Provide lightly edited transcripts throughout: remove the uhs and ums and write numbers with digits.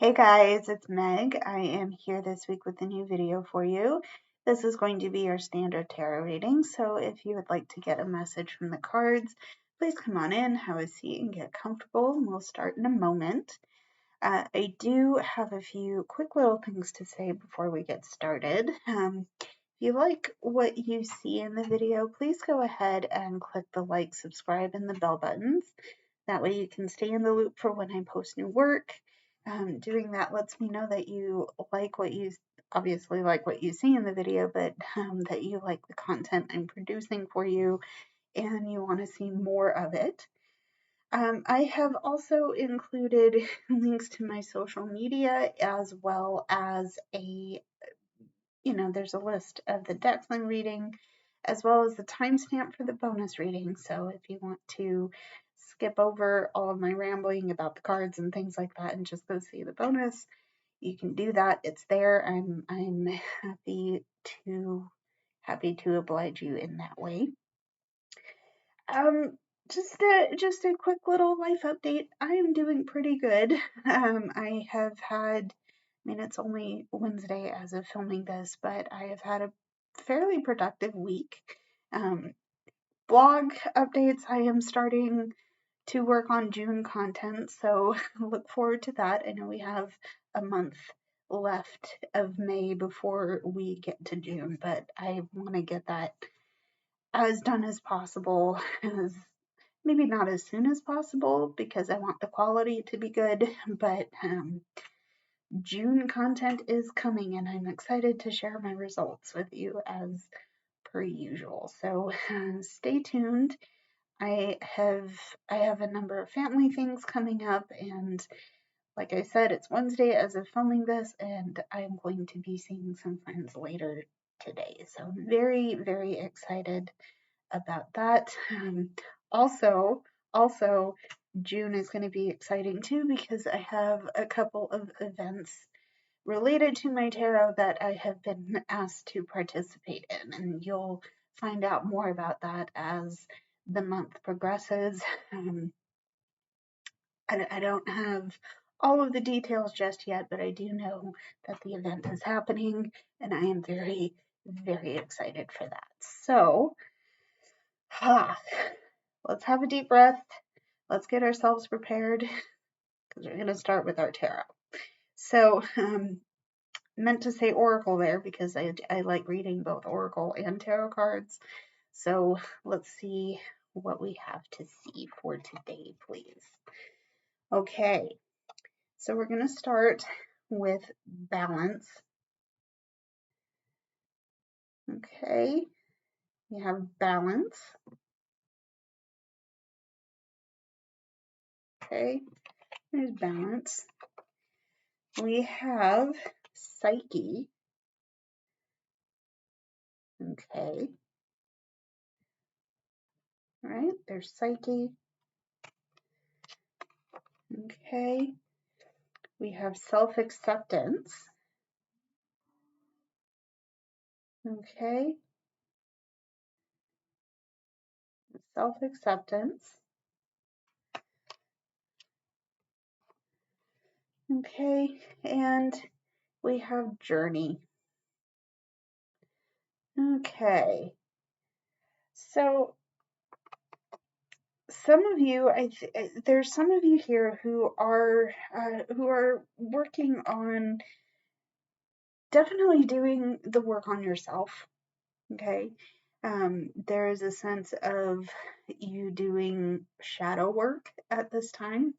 Hey guys, it's Meg. I am here this week with a new video for you. This is going to be your standard tarot reading, so if you would like to get a message from the cards, please come on in, have a seat, and get comfortable, and we'll start in a moment. I do have a few quick little things to say before we get started. If you like what you see in the video, please go ahead and click the like, subscribe, and the bell buttons. That way you can stay in the loop for when I post new work. Doing that lets me know that you like what you obviously like what you see in the video, but that you like the content I'm producing for you and you want to see more of it. I have also included links to my social media as well as there's a list of the decks I'm reading as well as the timestamp for the bonus reading. So if you want to skip over all of my rambling about the cards and things like that and just go see the bonus, you can do that. It's there. I'm happy to oblige you in that way. Um, just a quick little life update. I am doing pretty good. I have had, it's only Wednesday as of filming this, but I have had a fairly productive week. Blog updates, I am starting to work on June content, so look forward to that. I know we have a month left of May before we get to June, but I want to get that as done as possible, as maybe not as soon as possible because I want the quality to be good, but June content is coming and I'm excited to share my results with you as per usual. So stay tuned. I have a number of family things coming up, and like I said, it's Wednesday as of filming this, and I am going to be seeing some friends later today. So I'm very, very excited about that. Also, June is going to be exciting too because I have a couple of events related to my tarot that I have been asked to participate in, and you'll find out more about that as the month progresses. I don't have all of the details just yet, but I do know that the event is happening, and I am very, very excited for that. So, let's have a deep breath. Let's get ourselves prepared because we're going to start with our tarot. So, meant to say oracle there because I like reading both oracle and tarot cards. So let's see what we have to see for today, please. Okay, so we're going to start with balance. Okay, we have balance. Okay, there's balance. We have psyche. Okay. All right, there's psyche. Okay. We have self-acceptance. Okay. Self-acceptance. Okay, and we have journey. Okay. So some of you, there's some of you here who are working on definitely doing the work on yourself. Okay, there is a sense of you doing shadow work at this time,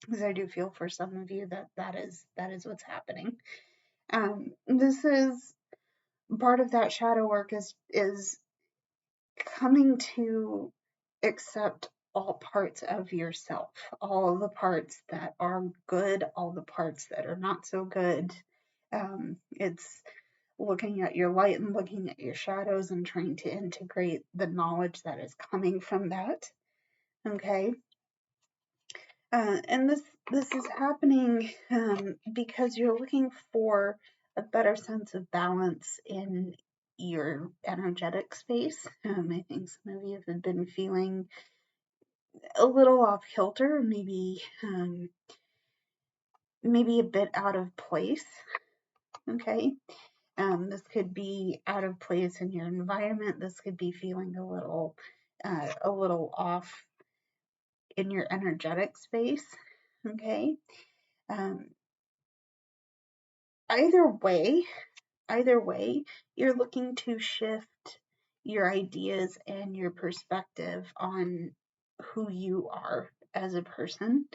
because I do feel for some of you that is what's happening. This is part of that shadow work is coming to accept all parts of yourself, all the parts that are good, all the parts that are not so good. It's looking at your light and looking at your shadows and trying to integrate the knowledge that is coming from that. Okay. And this is happening because you're looking for a better sense of balance in your energetic space. I think some of you have been feeling a little off kilter, maybe maybe a bit out of place, okay? This could be out of place in your environment. This could be feeling a little off in your energetic space, okay? Um, either way, you're looking to shift your ideas and your perspective on who you are as a person.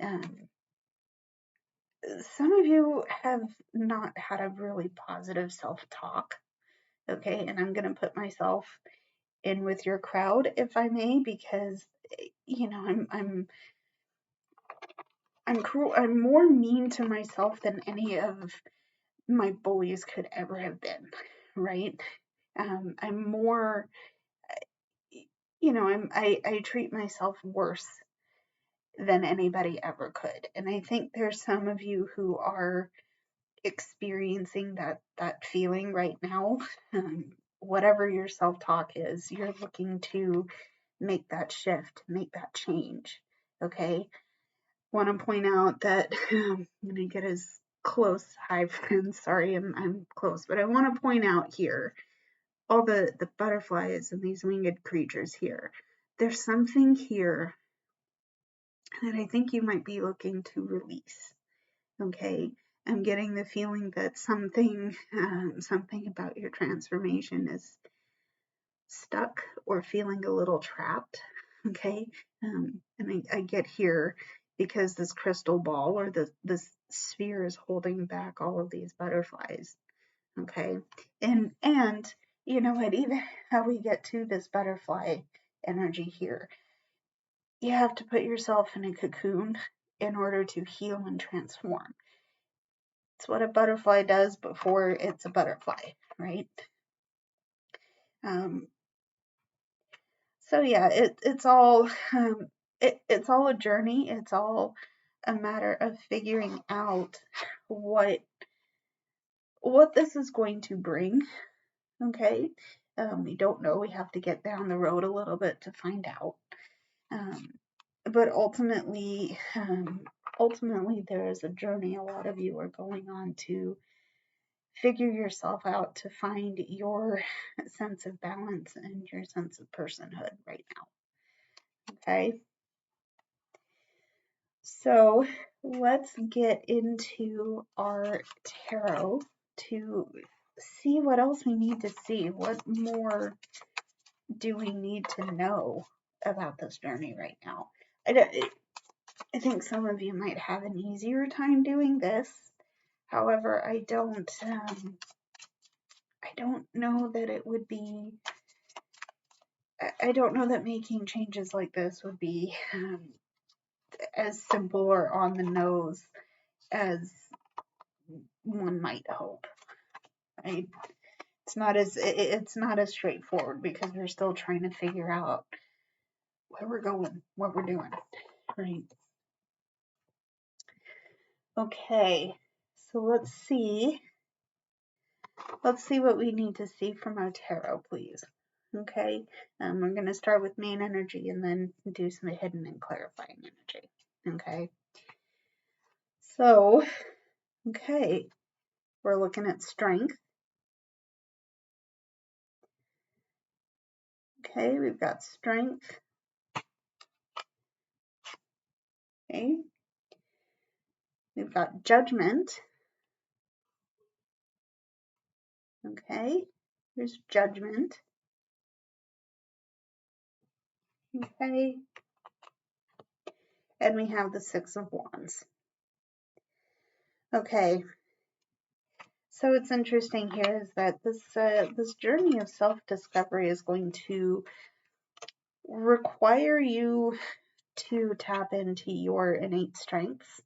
Um, some of you have not had a really positive self-talk, okay? And I'm going to put myself in with your crowd, if I may, because I'm cruel. I'm more mean to myself than any of my bullies could ever have been, right? I'm more, I treat myself worse than anybody ever could. And I think there's some of you who are experiencing that feeling right now. Whatever your self-talk is, you're looking to make that shift, make that change. Okay. Want to point out that I'm gonna get as close. Hi friends, sorry I'm close, but I want to point out here all the butterflies and these winged creatures here. There's something here that I think you might be looking to release. Okay, I'm getting the feeling that something about your transformation is stuck or feeling a little trapped. Okay, and I get here because this crystal ball or this sphere is holding back all of these butterflies. Okay, and you know what? Even how we get to this butterfly energy here, you have to put yourself in a cocoon in order to heal and transform. It's what a butterfly does before it's a butterfly, right? Um, so yeah, it's all it's all a journey. It's all a matter of figuring out what this is going to bring. Okay, we don't know. We have to get down the road a little bit to find out. Um, but ultimately, there is a journey a lot of you are going on to figure yourself out, to find your sense of balance and your sense of personhood right now. Okay. So let's get into our tarot to see what else we need to see. What more do we need to know about this journey right now? I think some of you might have an easier time doing this. However, I don't know that it would be. I don't know that making changes like this would be as simple or on the nose as one might hope. Right? It's not as straightforward because we're still trying to figure out where we're going, what we're doing. Right. Okay. So let's see what we need to see from our tarot, please. Okay. We're going to start with main energy and then do some hidden and clarifying energy. Okay. So, okay, we're looking at strength. Okay, we've got strength. Okay. We've got judgment. Okay. Here's judgment. Okay. And we have the Six of Wands. Okay. So what's interesting here is that this journey of self-discovery is going to require you to tap into your innate strengths.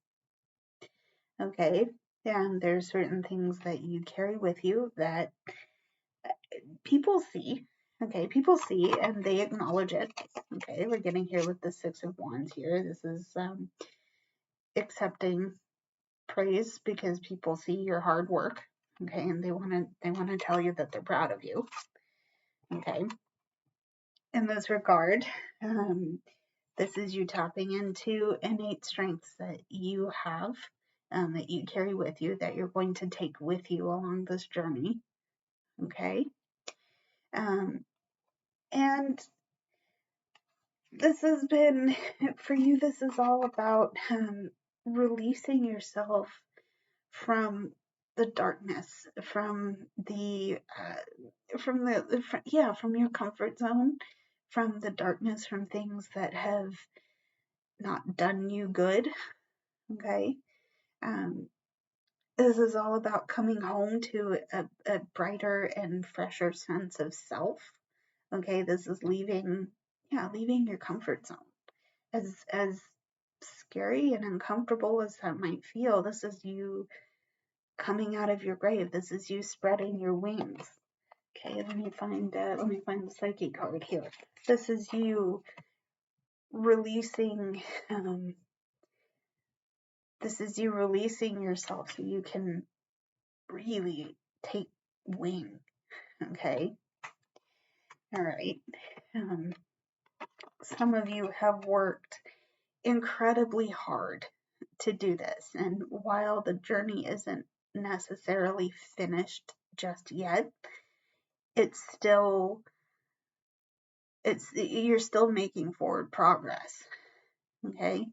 Okay. And there's certain things that you carry with you that people see. Okay, people see and they acknowledge it. Okay, we're getting here with the Six of Wands here. This is accepting praise because people see your hard work. Okay, and they want to tell you that they're proud of you. Okay, in this regard, this is you tapping into innate strengths that you have that you carry with you, that you're going to take with you along this journey. Okay. And this has been, for you, this is all about releasing yourself from the darkness, from your comfort zone, from the darkness, from things that have not done you good. Okay. This is all about coming home to a brighter and fresher sense of self. Okay. This is leaving your comfort zone. As scary and uncomfortable as that might feel, this is you coming out of your grave. This is you spreading your wings. Okay, let me find the psyche card here. This is you releasing. This is you releasing yourself so you can really take wing. Okay. All right. Some of you have worked incredibly hard to do this, and while the journey isn't necessarily finished just yet, you're still making forward progress. Okay.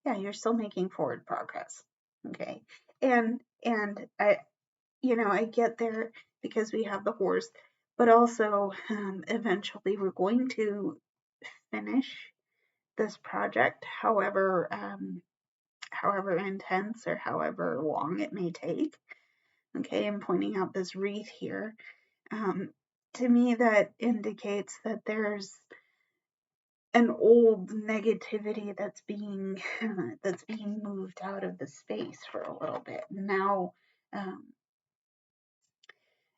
Yeah, you're still making forward progress. Okay. And I get there because we have the horse, but also eventually we're going to finish this project, however intense or however long it may take. Okay, I'm pointing out this wreath here. To me, that indicates that there's an old negativity that's being moved out of the space for a little bit. Now,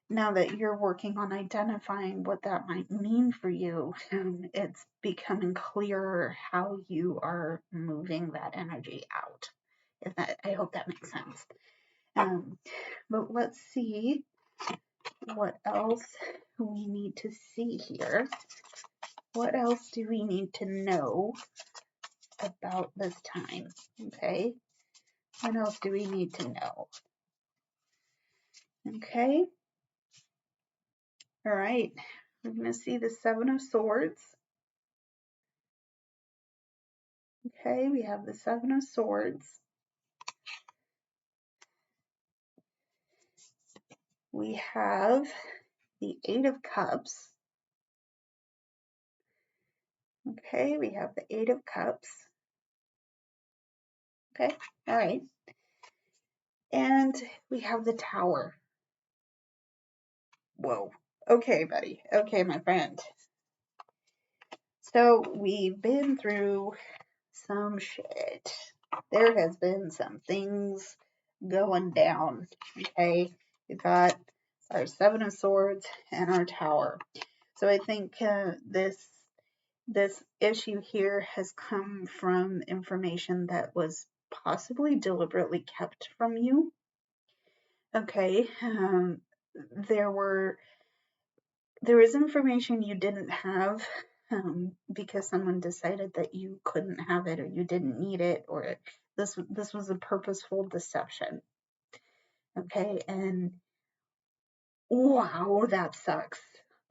now that you're working on identifying what that might mean for you, it's becoming clearer how you are moving that energy out. I hope that makes sense. But let's see what else we need to see here. What else do we need to know about this time? Okay. What else do we need to know? Okay. All right. We're going to see the Seven of Swords. Okay, we have the Seven of Swords. We have the Eight of Cups. Okay, we have the Eight of Cups. Okay, all right. And we have the Tower. Whoa. Okay, buddy. Okay, my friend. So we've been through some shit. There has been some things going down. Okay, we've got our Seven of Swords and our Tower. So I think this issue here has come from information that was possibly deliberately kept from you. Okay, there was information you didn't have because someone decided that you couldn't have it or you didn't need it, or this was a purposeful deception. Okay, and wow, that sucks.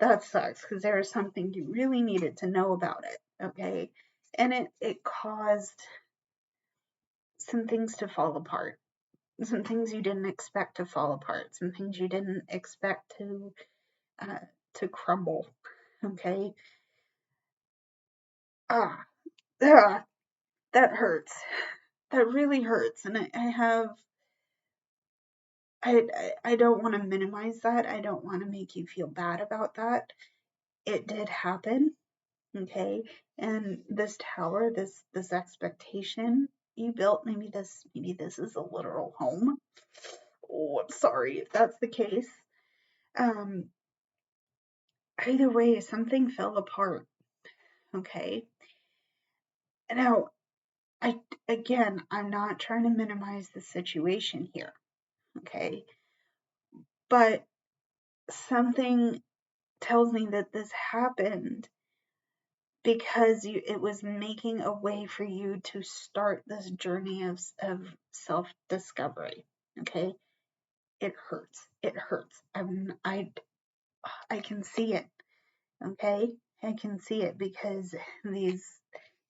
That sucks because there was something you really needed to know about it. Okay, and it caused some things to fall apart, some things you didn't expect to fall apart, some things you didn't expect to crumble. Okay. Ah, that hurts. That really hurts, and I don't want to minimize that. I don't want to make you feel bad about that. It did happen. Okay, and this tower, this expectation you built, maybe this is a literal home. Oh, I'm sorry if that's the case. Either way, something fell apart. Okay. Now, I'm not trying to minimize the situation here. Okay, but something tells me that this happened because it was making a way for you to start this journey of self-discovery. Okay, it hurts. It hurts. I can see it. Okay, I can see it because these,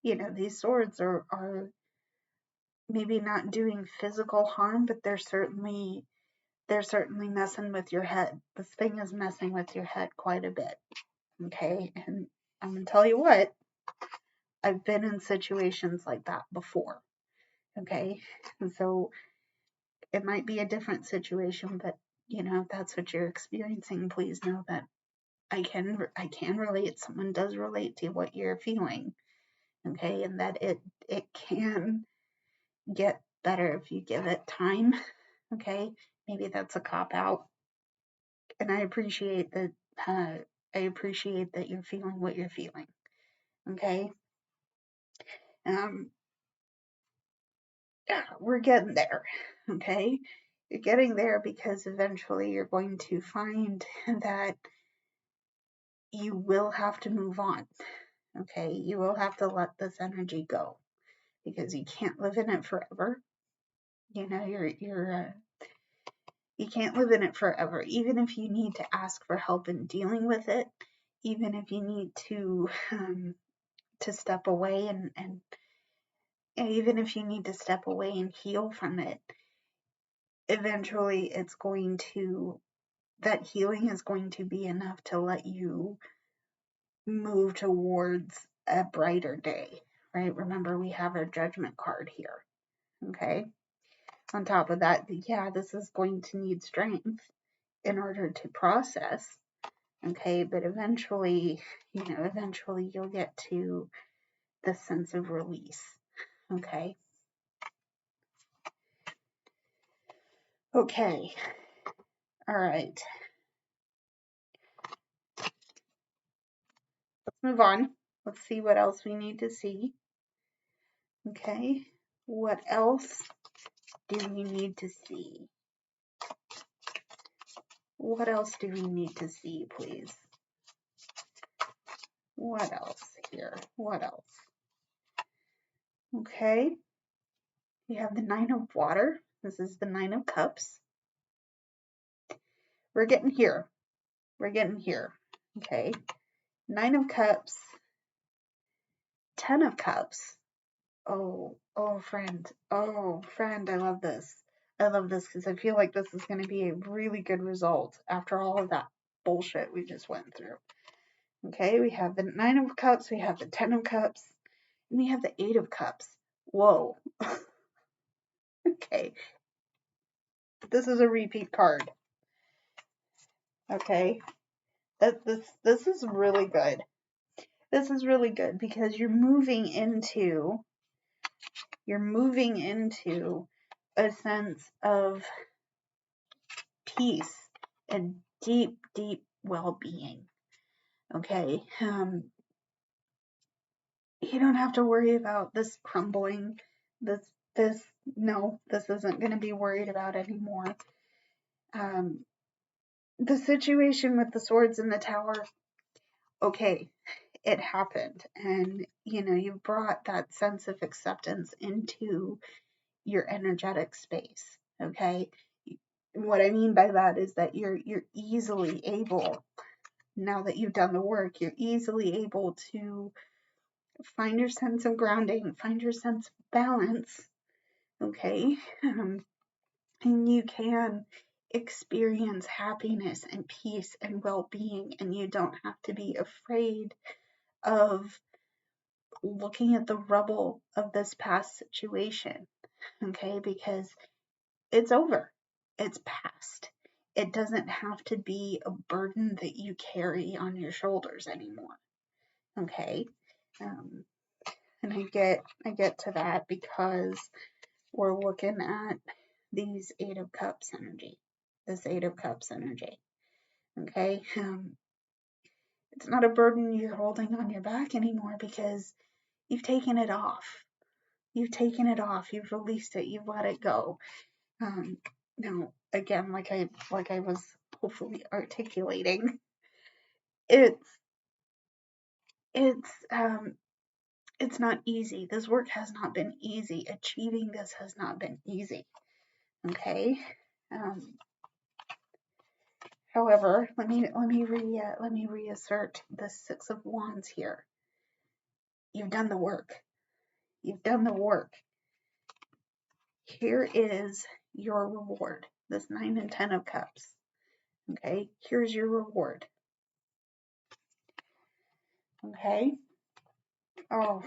these swords are maybe not doing physical harm, but they're certainly messing with your head. This thing is messing with your head quite a bit. Okay, and I'm gonna tell you what, I've been in situations like that before. Okay, and so it might be a different situation, but if that's what you're experiencing, please know that I can relate. Someone does relate to what you're feeling. Okay, and that it can get better if you give it time. Okay, maybe that's a cop out, and I appreciate that. I appreciate that you're feeling what you're feeling. Okay, um, yeah, we're getting there. Okay, you're getting there because eventually you're going to find that you will have to move on. Okay, you will have to let this energy go because you can't live in it forever. You can't live in it forever. Even if you need to ask for help in dealing with it, even if you need to step away and even if you need to step away and heal from it, eventually that healing is going to be enough to let you move towards a brighter day, right? Remember, we have our judgment card here. Okay. On top of that, yeah, this is going to need strength in order to process. Okay. But eventually you'll get to the sense of release. Okay. Okay. All right. Let's move on. Let's see what else we need to see. Okay. What else do we need to see? What else do we need to see, please? What else here? What else? Okay. We have the Nine of Water. This is the Nine of Cups. We're getting here. We're getting here. Okay. Nine of Cups. 10 of Cups. Oh, friend. Oh, friend, I love this. I love this because I feel like this is going to be a really good result after all of that bullshit we just went through. Okay, we have the Nine of Cups, we have the 10 of Cups, and we have the 8 of Cups. Whoa. Okay, this is a repeat card. Okay, this is really good. This is really good because you're moving into a sense of peace and deep, deep well-being. Okay, you don't have to worry about this crumbling. This this isn't going to be worried about anymore. The situation with the swords in the tower, okay, it happened, and you brought that sense of acceptance into your energetic space. Okay, what I mean by that is that you're easily able, now that you've done the work, you're easily able to find your sense of grounding, find your sense of balance. Okay, and you can experience happiness and peace and well-being, and you don't have to be afraid of looking at the rubble of this past situation. Okay, because it's over, it's past. It doesn't have to be a burden that you carry on your shoulders anymore. Okay, and I get to that because we're looking at these Eight of Cups energy. This Eight of Cups energy. Okay? It's not a burden you're holding on your back anymore because you've taken it off. You've taken it off. You've released it. You've let it go. Now, again, like I was hopefully articulating, it's it's not easy. This work has not been easy. Achieving this has not been easy. Okay. Um, However, let me reassert the Six of Wands here. You've done the work. You've done the work. Here is your reward. This 9 and 10 of Cups. Okay, here's your reward. Okay. Oh,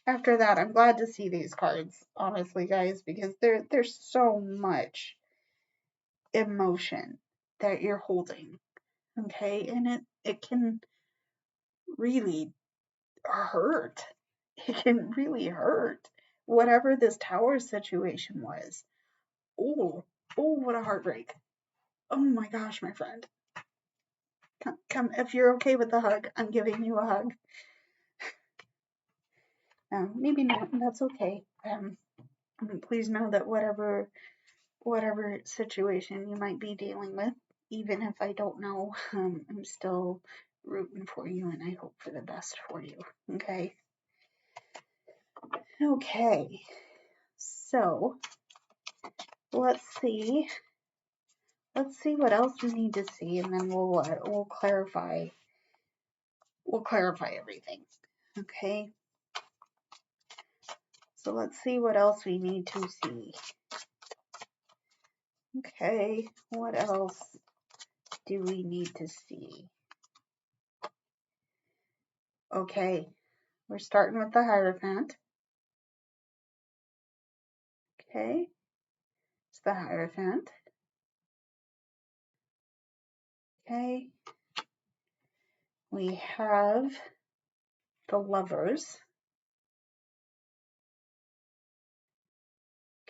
after that, I'm glad to see these cards, honestly, guys, because there's so much emotion that you're holding. Okay, and it can really hurt. It can really hurt. Whatever this tower situation was. Oh, what a heartbreak. Oh my gosh, my friend. Come, if you're okay with the hug, I'm giving you a hug. Maybe not, that's okay. Please know that whatever situation you might be dealing with, even if I don't know, I'm still rooting for you and I hope for the best for you. Okay. Okay. So let's see what else we need to see, and then we'll clarify everything. Okay. So let's see what else we need to see. Okay, what else do we need to see? Okay, we're starting with the Hierophant. Okay, it's the Hierophant. Okay, we have the Lovers.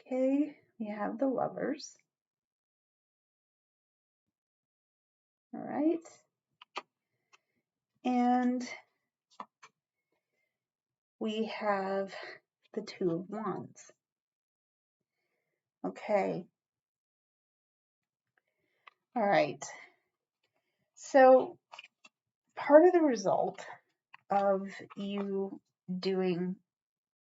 Okay, we have the Lovers. All right, and we have the Two of Wands. Okay, all right. So part of the result of you doing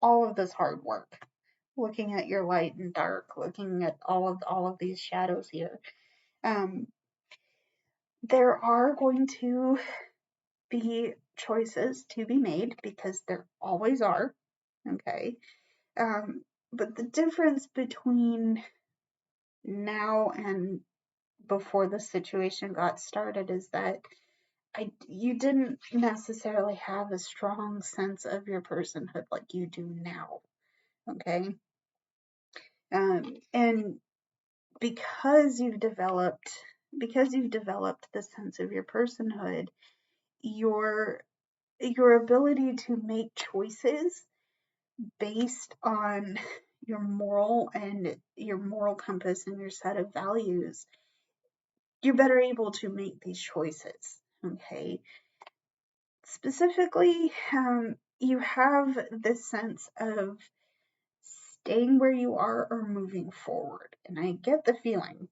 all of this hard work, looking at your light and dark, looking at all of these shadows here, there are going to be choices to be made, because there always are. Okay. But the difference between now and before the situation got started is that you didn't necessarily have a strong sense of your personhood like you do now. Okay. And because you've developed the sense of your personhood, your ability to make choices based on your moral compass and your set of values, you're better able to make these choices. Okay. Specifically, you have this sense of staying where you are or moving forward. And I get the feeling,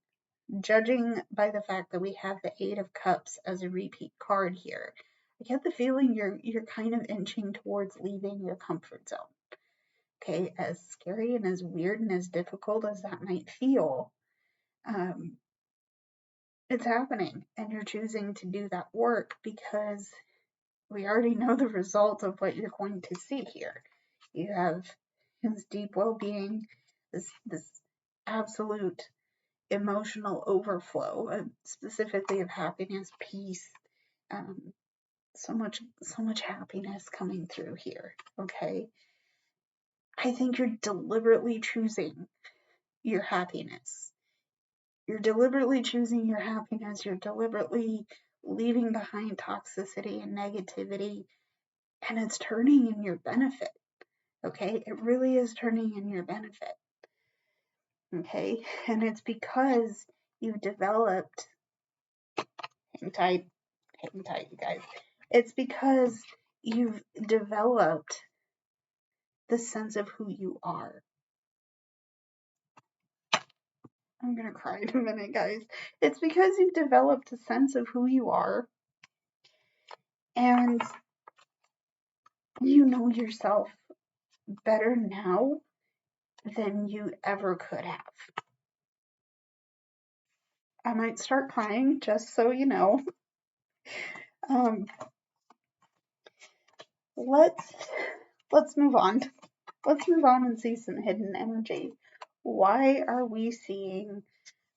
judging by the fact that we have the Eight of Cups as a repeat card here, I get the feeling you're kind of inching towards leaving your comfort zone. Okay, as scary and as weird and as difficult as that might feel, it's happening, and you're choosing to do that work because we already know the result of what you're going to see here. You have this deep well-being, this absolute emotional overflow, specifically of happiness, peace, so much happiness coming through here. Okay, I think you're deliberately choosing your happiness. You're deliberately choosing your happiness. You're deliberately leaving behind toxicity and negativity, and it's turning in your benefit. Okay, it really is turning in your benefit. Okay, and it's because you've developed, hang tight, you guys. It's because you've developed the sense of who you are. I'm gonna cry in a minute, guys. It's because you've developed a sense of who you are, And you know yourself better now than you ever could have. I might start crying, just so you know. Um, let's move on. Let's move on and see some hidden energy. Why are we seeing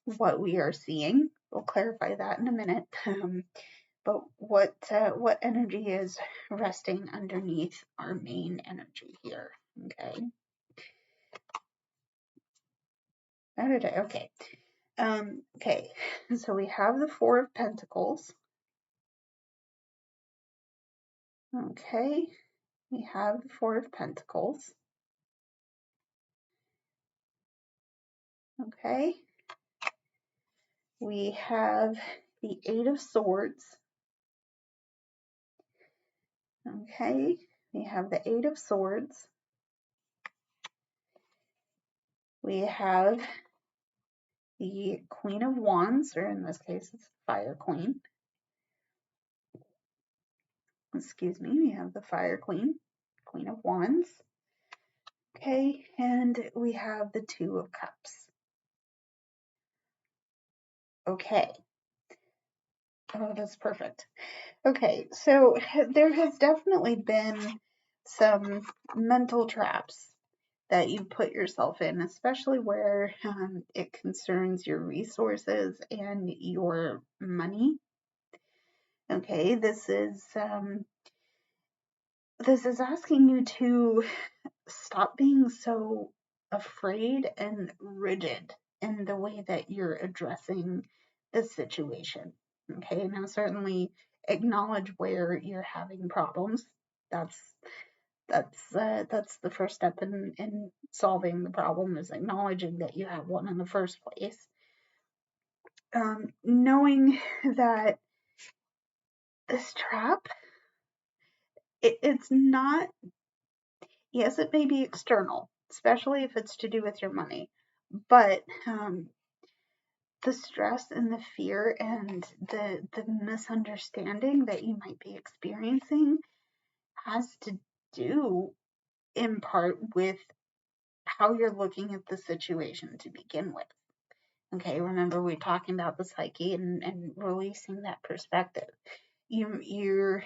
what we are seeing? We'll clarify that in a minute. But what energy is resting underneath our main energy here? Okay. Okay. Okay. So we have the Four of Pentacles. Okay. We have the Four of Pentacles. Okay. We have the Eight of Swords. Okay. We have the Eight of Swords. We have the Queen of Wands, or in this case, it's Fire Queen. Excuse me. We have the Fire Queen, Queen of Wands. Okay. And we have the Two of Cups. Okay. Oh, that's perfect. Okay, so there has definitely been some mental traps that you put yourself in, especially where it concerns your resources and your money. Okay, this is asking you to stop being so afraid and rigid in the way that you're addressing the situation. Okay, now certainly acknowledge where you're having problems. That's that's the first step in solving the problem, is acknowledging that you have one in the first place. Knowing that this trap, it's not, yes, it may be external, especially if it's to do with your money, but the stress and the fear and the misunderstanding that you might be experiencing has to do in part with how you're looking at the situation to begin with. Okay, remember we're talking about the psyche and releasing that perspective. You're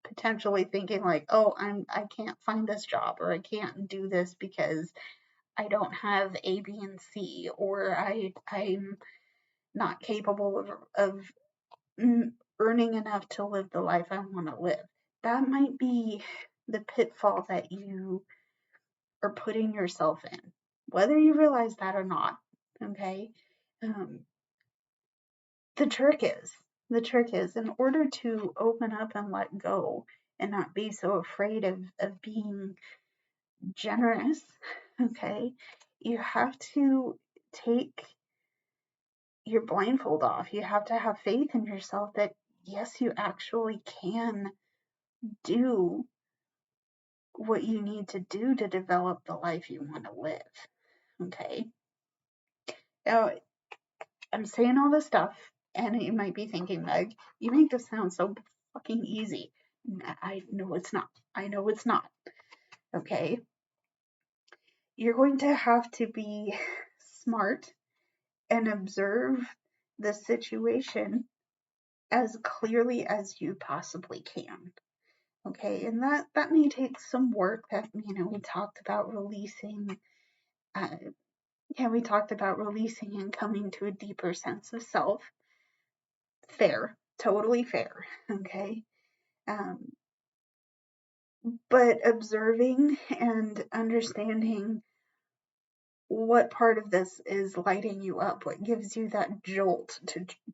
potentially thinking like, oh, I can't find this job, or I can't do this because I don't have A, B, and C, or I'm not capable of earning enough to live the life I want to live. That might be the pitfall that you are putting yourself in, whether you realize that or not. Okay. Um, the trick is in order to open up and let go and not be so afraid of being generous. Okay. You have to take your blindfold off. You have to have faith in yourself that yes, you actually can do what you need to do to develop the life you want to live. Okay. Now, I'm saying all this stuff, and you might be thinking, Meg, you make this sound so fucking easy. I know it's not. I know it's not. Okay. You're going to have to be smart and observe the situation as clearly as you possibly can. Okay, and that may take some work. That, we talked about releasing. We talked about releasing and coming to a deeper sense of self. Fair, totally fair. Okay, um, but observing and understanding what part of this is lighting you up, what gives you that jolt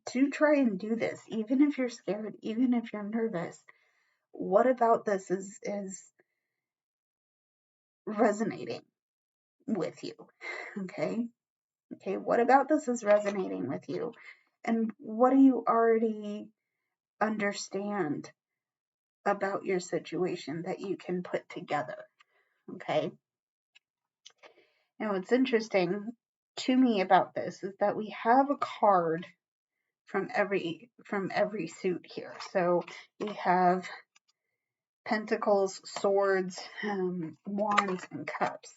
to try and do this, even if you're scared, even if you're nervous. What about this is resonating with you? Okay. What about this is resonating with you? And what do you already understand about your situation that you can put together? Okay. Now, what's interesting to me about this is that we have a card from every suit here. So we have Pentacles, Swords, Wands, and Cups.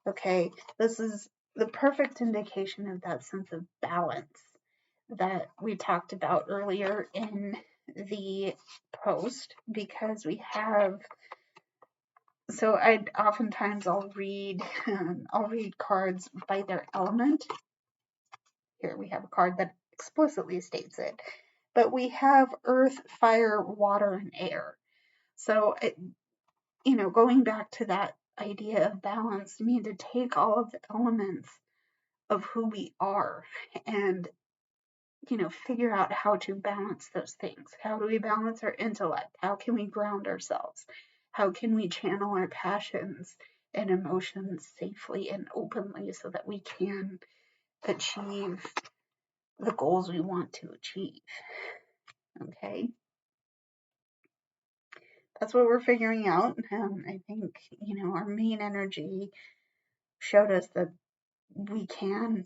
Okay, this is the perfect indication of that sense of balance that we talked about earlier in the post, because we have, so I'll read cards by their element. Here we have a card that explicitly states it, but we have earth, fire, water, and air. So going back to that idea of balance, we need to take all of the elements of who we are and figure out how to balance those things. How do we balance our intellect? How can we ground ourselves? How can we channel our passions and emotions safely and openly so that we can achieve the goals we want to achieve? Okay, that's what we're figuring out. I think our main energy showed us that we can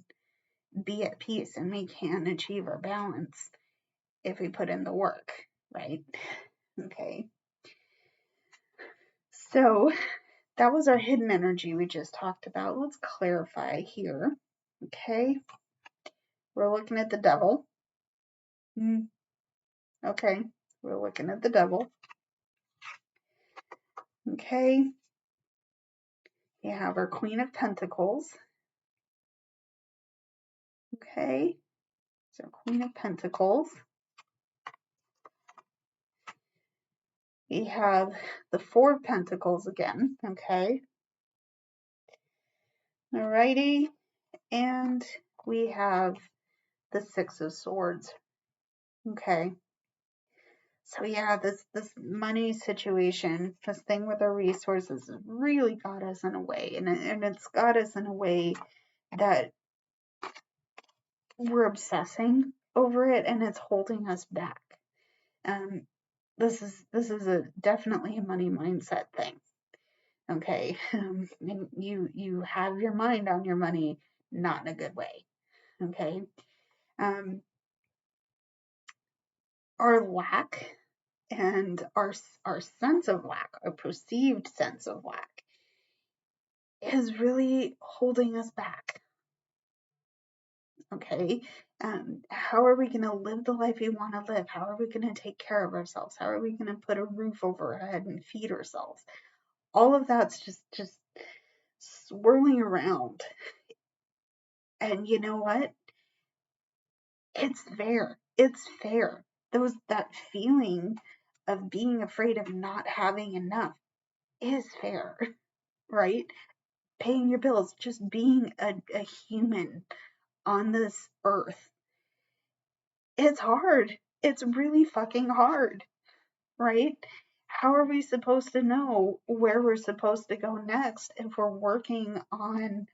be at peace and we can achieve our balance if we put in the work, right? Okay, so that was our hidden energy we just talked about. Let's clarify here. Okay, we're looking at the devil. Okay, we're looking at the devil. Okay, you have our Queen of Pentacles. Okay, so Queen of Pentacles. We have the Four of Pentacles again. Okay, alrighty, and we have the Six of Swords. Okay, so yeah, this money situation, this thing with our resources, really got us in a way, and it's got us in a way that we're obsessing over it, and it's holding us back. This is definitely a money mindset thing. Okay, and you have your mind on your money, not in a good way. Okay, our lack and our sense of lack, our perceived sense of lack, is really holding us back. Okay, how are we going to live the life we want to live? How are we going to take care of ourselves? How are we going to put a roof over our head and feed ourselves? All of that's just swirling around. And you know what? It's fair. It's fair. That feeling of being afraid of not having enough is fair, right? Paying your bills, just being a human on this earth. It's hard. It's really fucking hard, right? How are we supposed to know where we're supposed to go next if we're working on,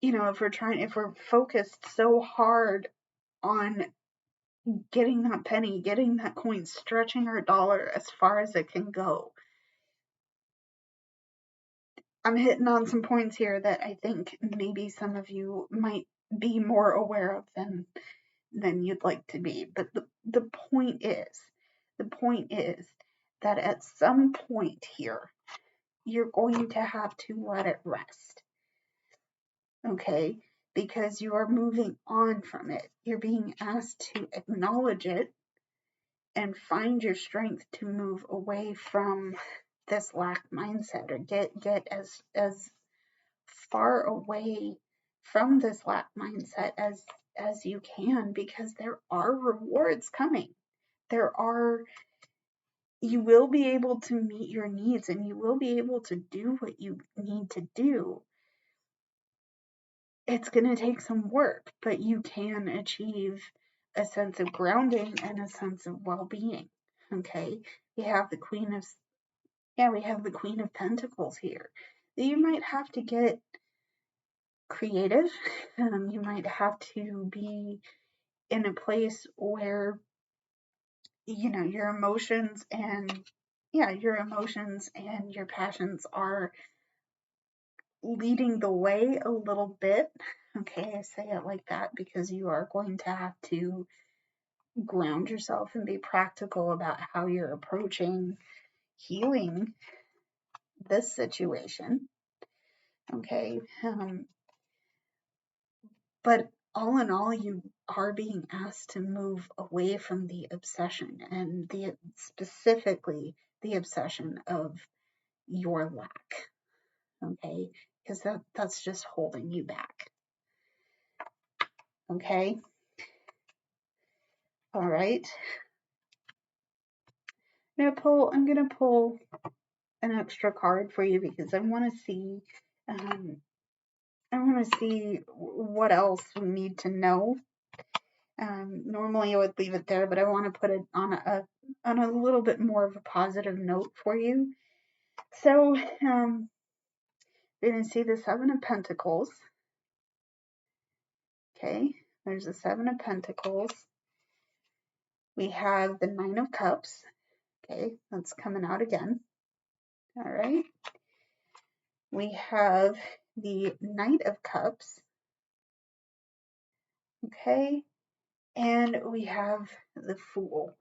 if we're focused so hard on getting that penny, getting that coin, stretching our dollar as far as it can go? I'm hitting on some points here that I think maybe some of you might be more aware of than you'd like to be. But the point is that at some point here, you're going to have to let it rest. Okay? Because you are moving on from it. You're being asked to acknowledge it and find your strength to move away from this lack mindset, or get as far away from this lack mindset as you can, because there are rewards coming. You will be able to meet your needs, and you will be able to do what you need to do. It's going to take some work, but you can achieve a sense of grounding and a sense of well-being. Okay, we have the Queen of Pentacles here. You might have to get creative. You might have to be in a place where your emotions and your passions are leading the way a little bit. Okay, I say it like that because you are going to have to ground yourself and be practical about how you're approaching healing this situation. Okay, but all in all, you are being asked to move away from the obsession, and specifically the obsession of your lack. Okay, because that's just holding you back. Okay, all right. I'm gonna pull an extra card for you because I want to see what else we need to know. Normally I would leave it there, but I want to put it on a little bit more of a positive note for you. So we're going to see the Seven of Pentacles. Okay, there's the Seven of Pentacles. We have the Nine of Cups. Okay, that's coming out again. All right. We have the Knight of Cups. Okay, and we have the Fool.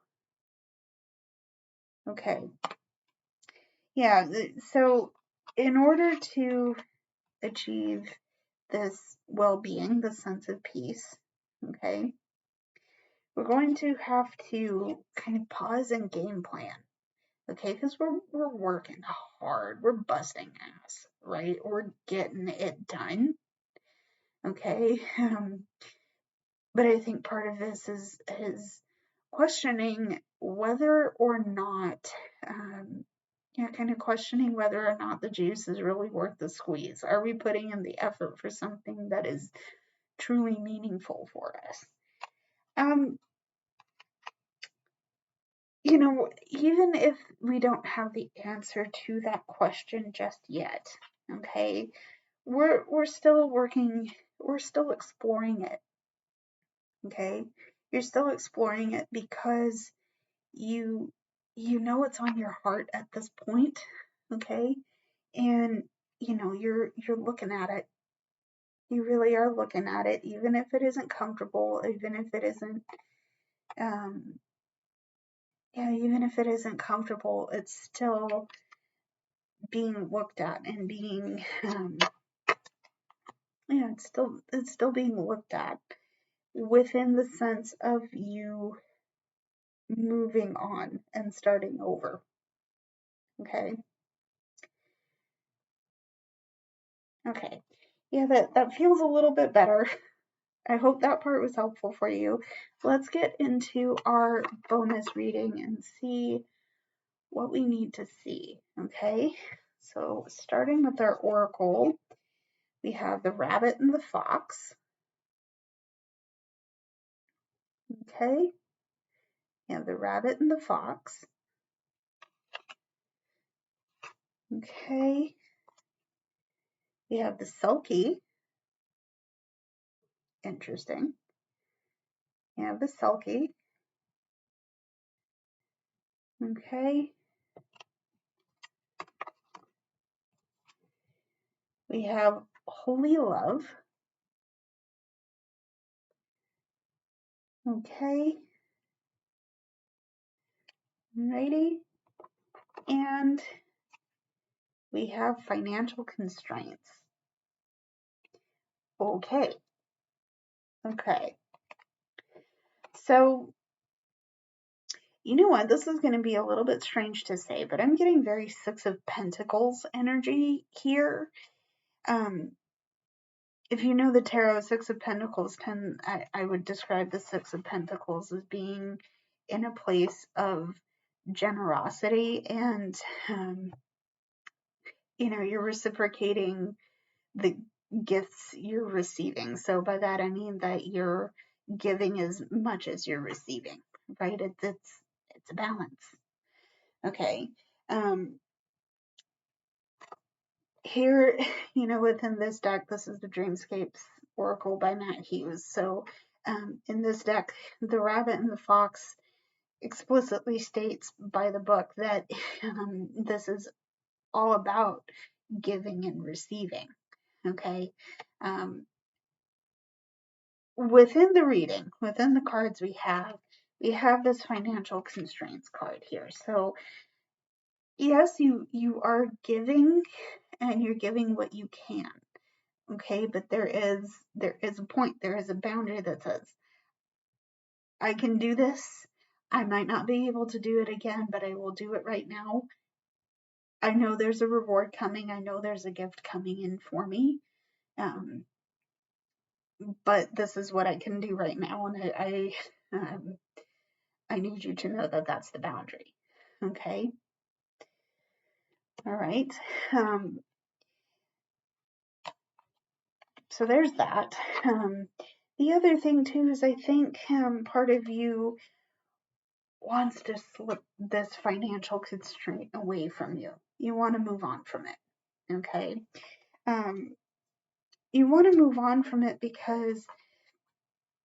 Okay. Yeah, so in order to achieve this well-being, this sense of peace, okay, we're going to have to kind of pause and game plan, okay, because we're working hard, we're busting ass, right? We're getting it done, okay. But I think part of this is questioning whether or not, kind of questioning whether or not the juice is really worth the squeeze. Are we putting in the effort for something that is truly meaningful for us? Even if we don't have the answer to that question just yet, okay, we're still working, we're still exploring it, okay? You're still exploring it because you know it's on your heart at this point, okay? And you're looking at it. You really are looking at it, even if it isn't comfortable, even if it isn't even if it isn't comfortable, it's still being looked at and being it's still being looked at within the sense of you moving on and starting over. Okay. Okay. Yeah, that feels a little bit better. I hope that part was helpful for you. Let's get into our bonus reading and see what we need to see. Okay. So starting with our oracle, we have the rabbit and the fox. Okay. We have the rabbit and the fox. Okay. We have the sulky. Interesting. We have the sulky. Okay. We have holy love. Okay. Righty. And we have financial constraints. Okay. Okay. So, you know what? This is going to be a little bit strange to say, but I'm getting very Six of Pentacles energy here. If you know the tarot, Six of Pentacles I would describe the Six of Pentacles as being in a place of generosity, and you're reciprocating the gifts you're receiving. So by that I mean that you're giving as much as you're receiving, right? It's a balance. Okay. Here, within this deck, this is the Dreamscapes Oracle by Matt Hughes. So in this deck, the rabbit and the fox explicitly states by the book that this is all about giving and receiving. Okay. within the reading, within the cards we have this financial constraints card here. So yes, you are giving, and you're giving what you can. Okay, but there is a point, there is a boundary that says, I can do this. I might not be able to do it again, but I will do it right now. I know there's a reward coming. I know there's a gift coming in for me. Um, but this is what I can do right now, and I need you to know that that's the boundary. Okay. All right. Um, so there's that. The other thing too is I think part of you wants to slip this financial constraint away from you. You want to move on from it. Okay. Um, you want to move on from it because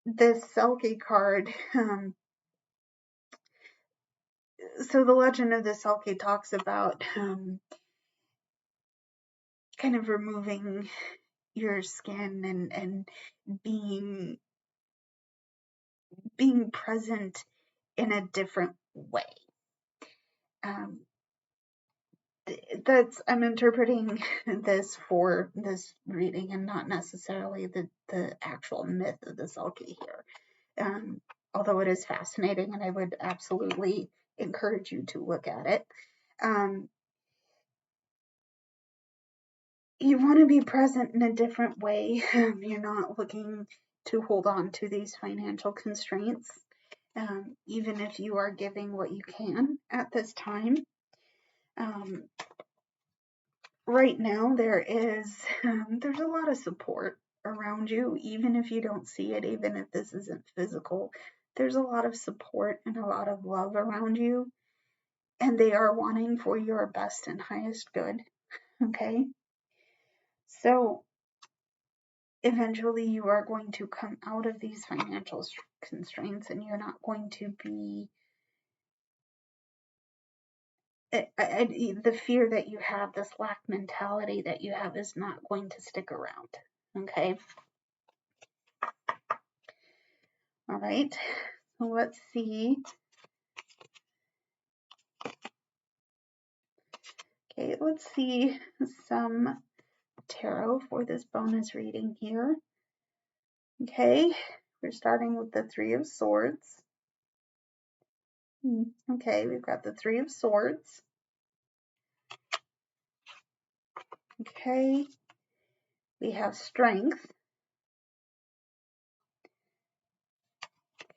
this Selkie card, so the legend of the Selkie talks about kind of removing your skin and being present in a different way. Um, I'm interpreting this for this reading and not necessarily the actual myth of the Selkie here. Although it is fascinating, and I would absolutely encourage you to look at it. You want to be present in a different way. You're not looking to hold on to these financial constraints, even if you are giving what you can at this time. Right now, there's a lot of support around you, even if you don't see it, even if this isn't physical. There's a lot of support and a lot of love around you, and they are wanting for your best and highest good. Okay? So eventually you are going to come out of these financial constraints, and you're not going to be the fear that you have, this lack mentality that you have, is not going to stick around. Okay. All right. So let's see. Okay, let's see some tarot for this bonus reading here. Okay, we're starting with the Three of Swords. Okay, we've got the Three of Swords. Okay, we have Strength.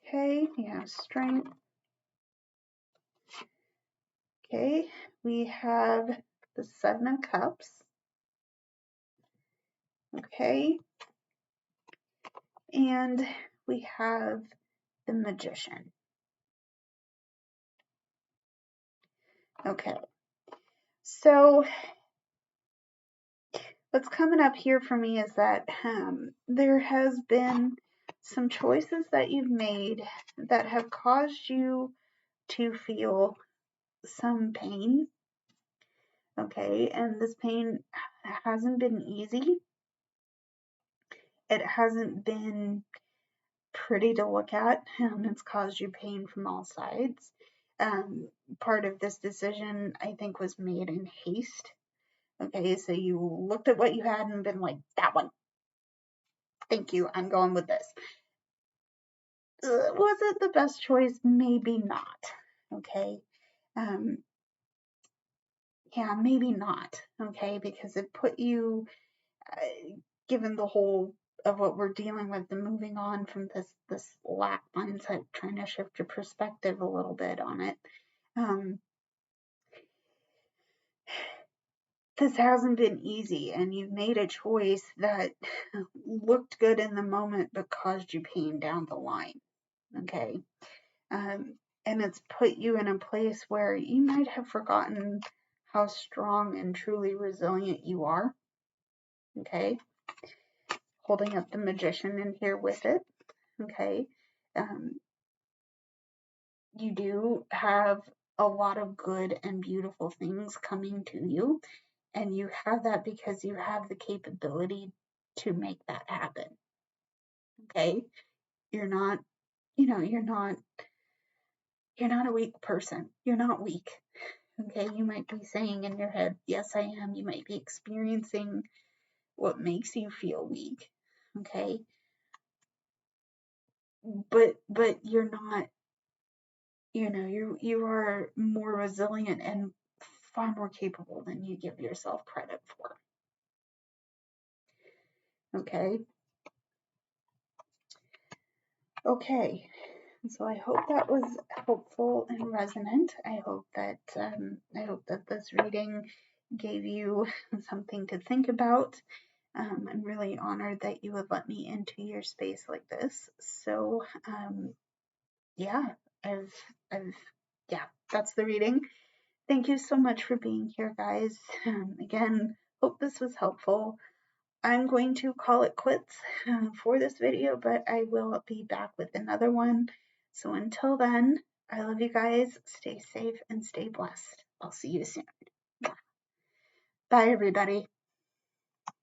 Okay, we have Strength. Okay, we have the Seven of Cups. Okay, and we have the Magician. Okay, so what's coming up here for me is that there has been some choices that you've made that have caused you to feel some pain. Okay, and this pain hasn't been easy. It hasn't been pretty to look at. It's caused you pain from all sides. Part of this decision, I think, was made in haste. Okay, so you looked at what you had and been like, that one. Thank you, I'm going with this. Was it the best choice? Maybe not. Okay. Yeah, maybe not. Okay, because it put you, given the whole of what we're dealing with, the moving on from this lack mindset, trying to shift your perspective a little bit on it. This hasn't been easy, and you've made a choice that looked good in the moment but caused you pain down the line. Okay. And it's put you in a place where you might have forgotten how strong and truly resilient you are. Okay. Holding up the Magician in here with it. Okay. You do have a lot of good and beautiful things coming to you, and you have that because you have the capability to make that happen. Okay? You're not, you know, you're not a weak person. You're not weak. Okay? You might be saying in your head, yes, I am. You might be experiencing what makes you feel weak. Okay? But you're not, you are more resilient and far more capable than you give yourself credit for. Okay? Okay. So I hope that was helpful and resonant. I hope that this reading gave you something to think about. I'm really honored that you would let me into your space like this. So yeah, I've I've yeah, that's the reading. Thank you so much for being here, guys. Again, hope this was helpful. I'm going to call it quits for this video, but I will be back with another one. So until then, I love you guys. Stay safe and stay blessed. I'll see you soon. Bye, everybody.